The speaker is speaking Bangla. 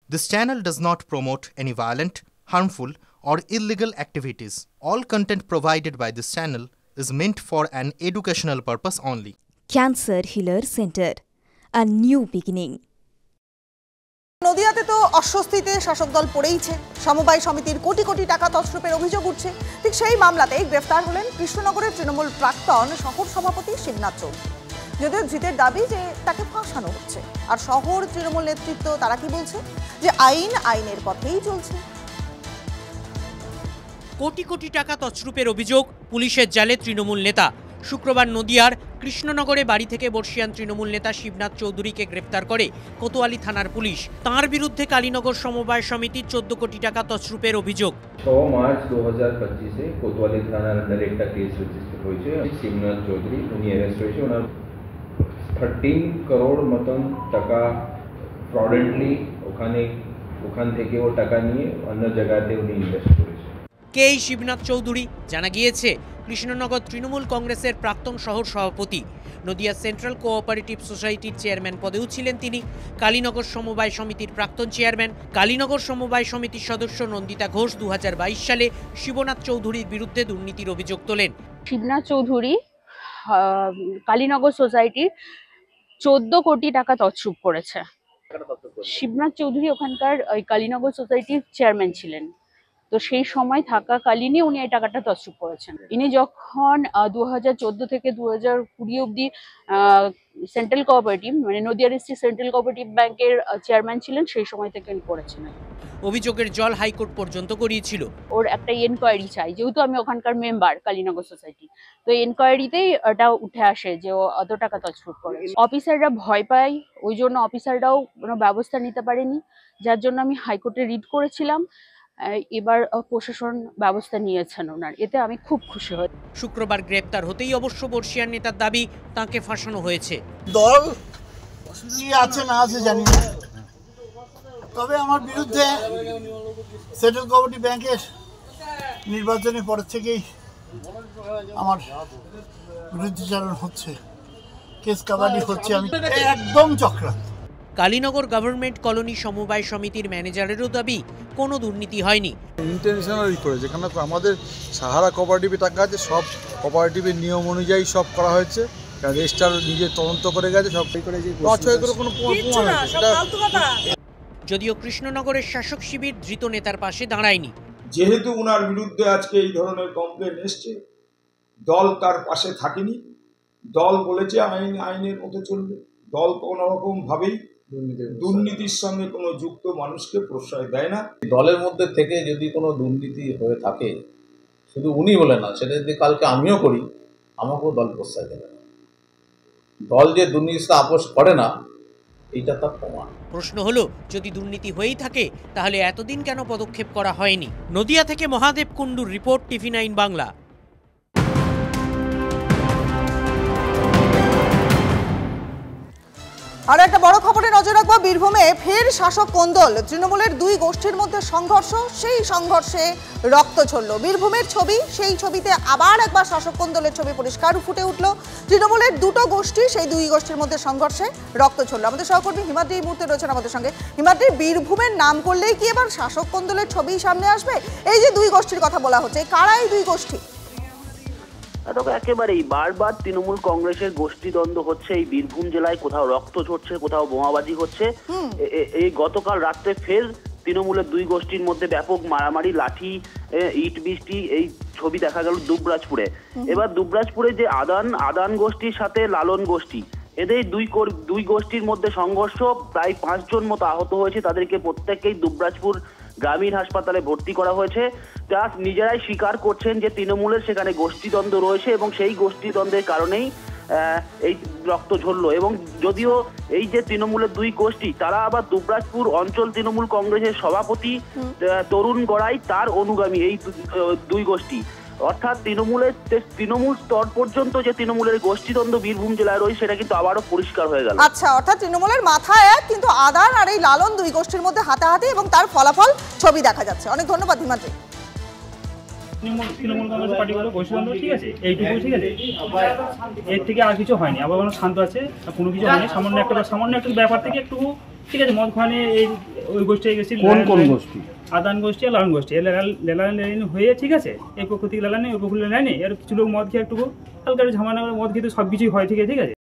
This channel does not promote any violent, harmful, or illegal activities. All content provided by this channel is meant for an educational purpose only. Cancer Healer Center, a new beginning. নদিয়াতে তো অস্বস্তিতে শাসক দল পড়েইছে। সমবায় সমিতির কোটি কোটি টাকা তছরূপের অভিযোগ উঠছে। ঠিক সেই মামলাতেই গ্রেফতার হলেন কৃষ্ণনগরের তৃণমূল প্রাক্তন শহর সভাপতি শিবনাথ চৌধুরী। যদিও জিতের দাবি যে তাকে ফাঁসানো হচ্ছে। আর শহর তৃণমূল নেতৃত্ব তারা কি বলছে? যে আইনের পথেই চলছে। কোটি কোটি টাকা তছরূপের অভিযোগ পুলিশের জালে তৃণমূল নেতা। শুক্রবার নদিয়ার কৃষ্ণনগরে বাড়ি থেকে বর্ষিয়ান তৃণমূল নেতা শিবনাথ চৌধুরীকে গ্রেপ্তার করে কোতোয়ালি থানার পুলিশ। তাঁর বিরুদ্ধে কালীনগর সমবায় সমিতির 14 কোটি টাকা তছরূপের অভিযোগ। 6 মার্চ 2025 কোতোয়ালি থানার আন্ডারে একটা কেস রেজিস্টার হয়েছে। শিবনাথ চৌধুরী উনি অ্যারেস্ট হয়েছে। ওনার 13 করোড় মতন টাকা ফ্রডেন্টলি ওখান থেকে ও টাকা নিয়ে অন্য জায়গাতে উনি ইনভেস্ট করেছে। কে এই শিবনাথ চৌধুরী? জানা গিয়েছে কৃষ্ণনগর তৃণমূল কংগ্রেসের প্রাক্তন শহর সভাপতি। নদিয়া সেন্ট্রাল কোঅপারেটিভ সোসাইটির চেয়ারম্যান পদেও ছিলেন তিনি। কালীনগর সমবায় সমিতির প্রাক্তন চেয়ারম্যান। কালীনগর সমবায় সমিতির সদস্য নন্দিতা ঘোষ 2022 সালে শিবনাথ চৌধুরীর বিরুদ্ধে দুর্নীতির অভিযোগ তোলেন। শিবনাথ চৌধুরী কালীনগর সোসাইটির 14 কোটি টাকা তছরূপ করেছে। শিবনাথ চৌধুরী ওখানকার কালীনগর সোসাইটির চেয়ারম্যান ছিলেন। তো সেই সময় থাকাকালীনই উনি এই টাকাটা তছরূপ করেছেন। ইনি যখন 2014 থেকে 2020 অবধি সেন্ট্রাল কোঅপারেটিভ মানে নদিয়া ডিস্ট্রিক্ট সেন্ট্রাল কোঅপারেটিভ ব্যাংকের চেয়ারম্যান ছিলেন, সেই সময় থেকে উনি করেছেন। অভিযোগের জল হাইকোর্ট পর্যন্ত গড়িয়েছিল। ওর একটা এনকোয়ারি চাই, যেহেতু আমি ওখানকার মেম্বার কালীনগর সোসাইটি, তো এনকোয়ারিতেই এটা উঠে আসে যে ও অত টাকা তছরূপ করে। অফিসাররা ভয় পায়, ওই জন্য অফিসাররাও কোনো ব্যবস্থা নিতে পারেনি, যার জন্য আমি হাইকোর্টে রিট করেছিলাম। এবার প্রশাসন ব্যবস্থা নিয়েছেন ওনার, এতে আমি খুব খুশি হই। শুক্রবার গ্রেপ্তার হতেই অবশ্য বর্ষিয়ান নেতার দাবি তাকে ফাঁসানো হয়েছে। দল কি আছে না আছে জানি না, তবে আমার বিরুদ্ধে সেন্ট্রাল কোঅপারেটিভ ব্যাংকের নির্বাচনের পর থেকেই আমার বিরুদ্ধাচরণ হচ্ছে, কেস কাবাডি হচ্ছে। আমি একদম চক্রান্ত। কালীনগর গভর্নমেন্ট কলোনি সমবায় সমিতির ম্যানেজারেরও দাবি কোনো দুর্নীতি হয়নি। ইন্টারন্যাশনালি করে, যেখানে আমাদের সাহারা কোঅপারেটিভে টাকা আছে, সব কোঅপারেটিভের নিয়ম অনুযায়ী সব করা হয়েছে। রেজিস্ট্রার নিজে তদন্ত করে গেছে, সব করে কোনো যদিও কৃষ্ণনগরের শাসক শিবির ধৃত নেতার পাশে দাঁড়ায়নি। যেহেতু ওনার বিরুদ্ধে আজকে এই ধরনের কমপ্লেন এসছে, দল তার পাশে থাকেনি। দল বলেছে আইনের মতো চলবে। দল কোনো রকম ভাবেই দুর্নীতির সঙ্গে কোনো যুক্ত মানুষকে প্রশ্রয় দেয় না। দলের মধ্যে থেকে যদি কোনো দুর্নীতি হয়ে থাকে, শুধু উনি বলে না, সেটা যদি কালকে আমিও করি, আমাকেও দল প্রশ্রয় দেবে না। দল যে দুর্নীতিতে আপোষ করে না, এইটা তার প্রমাণ। প্রশ্ন হলো, যদি দুর্নীতি হয়েই থাকে তাহলে এতদিন কেন পদক্ষেপ করা হয়নি? নদিয়া থেকে মহাদেব কুণ্ডুর রিপোর্ট, TV9 বাংলা। আর একটা বড় খবরে নজর রাখবো। বীরভূমে ফের শাসক কোন্দল, তৃণমূলের দুই গোষ্ঠীর মধ্যে সংঘর্ষ, সেই সংঘর্ষে রক্ত ঝরল। বীরভূমের ছবি, সেই ছবিতে আবার একবার শাসক কোন্দলের ছবি পরিষ্কার ফুটে উঠল। তৃণমূলের দুটো গোষ্ঠী, সেই দুই গোষ্ঠীর মধ্যে সংঘর্ষে রক্ত ঝরল। আমাদের সহকর্মী হিমাদ্রি এই মুহূর্তে রয়েছেন আমাদের সঙ্গে। হিমাদ্রি, বীরভূমের নাম করলেই কি এবার শাসক কোন্দলের ছবি সামনে আসবে? এই যে দুই গোষ্ঠীর কথা বলা হচ্ছে, কারা এই দুই গোষ্ঠী? তবে একেবারেই বারবার তৃণমূল কংগ্রেসের গোষ্ঠীদ্বন্দ্ব হচ্ছে এই বীরভূম জেলায়। কোথাও রক্ত ঝরছে, কোথাও বোমাবাজি হচ্ছে। এই গতকাল রাত্রে ফের তৃণমূলের দুই গোষ্ঠীর মধ্যে ব্যাপক মারামারি, লাঠি, ইট বৃষ্টি, এই ছবি দেখা গেল দুবরাজপুরে। এবার দুবরাজপুরে যে আদান গোষ্ঠীর সাথে লালন গোষ্ঠী, এদের দুই গোষ্ঠীর মধ্যে সংঘর্ষ, প্রায় 5 জন মতো আহত হয়েছে। তাদেরকে প্রত্যেককেই দুবরাজপুর গ্রামীণ হাসপাতালে ভর্তি করা হয়েছে। যা নিজেরাই স্বীকার করছেন যে তৃণমূলের সেখানে গোষ্ঠীদ্বন্দ্ব রয়েছে এবং সেই গোষ্ঠীদ্বন্দ্বের কারণেই এই রক্ত ঝরলো। এবং যদিও এই যে তৃণমূলের দুই গোষ্ঠী, তারা আবার দুবরাজপুর অঞ্চল তৃণমূল কংগ্রেসের সভাপতি তরুণ গড়াই, তার অনুগামী এই দুই গোষ্ঠী। অর্থাৎ তৃণমূল স্তর পর্যন্ত যে তৃণমূলের গোষ্ঠীদ্বন্দ্ব বীরভূম জেলায় রয়েছে, সেটা কিন্তু আবারও পরিষ্কার হয়ে গেল। আচ্ছা, অর্থাৎ তৃণমূলের মাথায় এক, কিন্তু আদান আর এই লালন দুই গোষ্ঠীর মধ্যে হাতাহাতি এবং তার ফলাফল ছবি দেখা যাচ্ছে। অনেক ধন্যবাদ হিমাদ্রি। তৃণমূল কংগ্রেস পার্টিগুলো গোষ্ঠীদ্বন্দ্ব ঠিক আছে, এইটুকু ঠিক আছে, এর থেকে আর কিছু হয়নি। আবার শান্ত আছে, কোনো কিছু হয়নি। সামান্য একটা ব্যাপার থেকে একটু ঠিক আছে, মদ খাওয়ানে এই ওই গোষ্ঠী গেছি, কোন গোষ্ঠী? আদান গোষ্ঠী আর লালন গোষ্ঠী, লেলান হয়ে ঠিক আছে, এই পক্ষ থেকে লেলানে ওই পক্ষ লেলানে, আর কিছু লোক মদ খেয়ে একটু হালকা ঝামেলা মদ খেতে সব কিছুই হয়, ঠিক আছে।